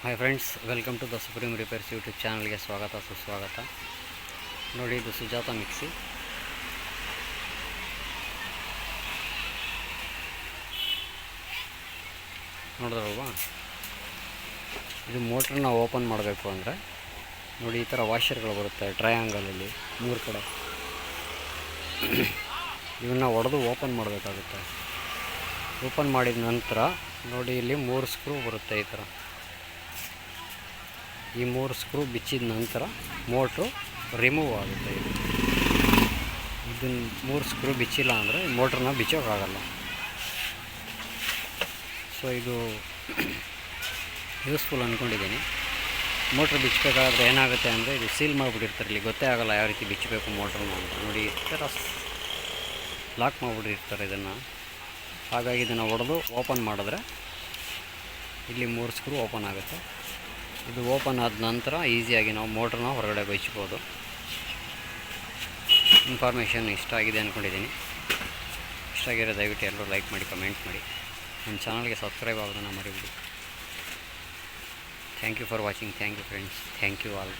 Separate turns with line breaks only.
Hi friends, welcome to the supreme repairs YouTube ಚಾನಲ್ಗೆ ಸ್ವಾಗತ ಸುಸ್ವಾಗತ. ನೋಡಿ, ಇದು ಸುಜಾತ ಮಿಕ್ಸಿ. ನೋಡಿದ್ರಲ್ವಾ, ಇದು ಮೋಟ್ರನ್ನ ಓಪನ್ ಮಾಡಬೇಕು ಅಂದರೆ ನೋಡಿ, ಈ ಥರ ವಾಷರ್ಗಳು ಬರುತ್ತೆ ಟ್ರಯಾಂಗಲಲ್ಲಿ 3 ಕಡೆ. ಇವನ್ನ ಒಡೆದು ಓಪನ್ ಮಾಡಬೇಕಾಗುತ್ತೆ. ಓಪನ್ ಮಾಡಿದ ನಂತರ ನೋಡಿ, ಇಲ್ಲಿ 3 ಸ್ಕ್ರೂ ಬರುತ್ತೆ. ಈ ಥರ ಈ 3 ಸ್ಕ್ರೂ ಬಿಚ್ಚಿದ ನಂತರ ಮೋಟ್ರು ರಿಮೂವ್ ಆಗುತ್ತೆ. ಇದನ್ನು 3 ಸ್ಕ್ರೂ ಬಿಚ್ಚಿಲ್ಲ ಅಂದರೆ ಮೋಟ್ರನ್ನ ಬಿಚ್ಚೋಕ್ಕಾಗಲ್ಲ. ಸೊ ಇದು ಯೂಸ್ಫುಲ್ ಅಂದ್ಕೊಂಡಿದ್ದೀನಿ. ಮೋಟ್ರ್ ಬಿಚ್ಚಬೇಕಾದ್ರೆ ಏನಾಗುತ್ತೆ ಅಂದರೆ, ಇದು ಸೀಲ್ ಮಾಡಿಬಿಟ್ಟಿರ್ತಾರೆ, ಇಲ್ಲಿ ಗೊತ್ತೇ ಆಗೋಲ್ಲ ಯಾವ ರೀತಿ ಬಿಚ್ಚಬೇಕು ಮೋಟ್ರನ್ನ ಅಂತ. ನೋಡಿ, ಈ ಥರ ಲಾಕ್ ಮಾಡಿಬಿಟ್ಟಿರ್ತಾರೆ ಇದನ್ನು. ಹಾಗಾಗಿ ಇದನ್ನು ಒಡೆದು ಓಪನ್ ಮಾಡಿದ್ರೆ ಇಲ್ಲಿ 3 ಸ್ಕ್ರೂ ಓಪನ್ ಆಗುತ್ತೆ. ಇದು ಓಪನ್ ಆದ ನಂತರ ಈಸಿಯಾಗಿ ನಾವು ಮೋಟ್ರನ್ನ ಹೊರಗಡೆ ಬಿಚ್ಚಬೋದು. ಇನ್ಫಾರ್ಮೇಷನ್ ಇಷ್ಟ ಆಗಿದೆ ಅಂದ್ಕೊಂಡಿದ್ದೀನಿ. ಇಷ್ಟ ಆಗಿರೋ ದಯವಿಟ್ಟು ಎಲ್ಲರೂ ಲೈಕ್ ಮಾಡಿ, ಕಮೆಂಟ್ ಮಾಡಿ. ನನ್ನ ಚಾನಲ್ಗೆ ಸಬ್ಸ್ಕ್ರೈಬ್ ಆಗೋದನ್ನು ಮರಿಬೇಡಿ. Thank you for watching. Thank you friends. Thank you all.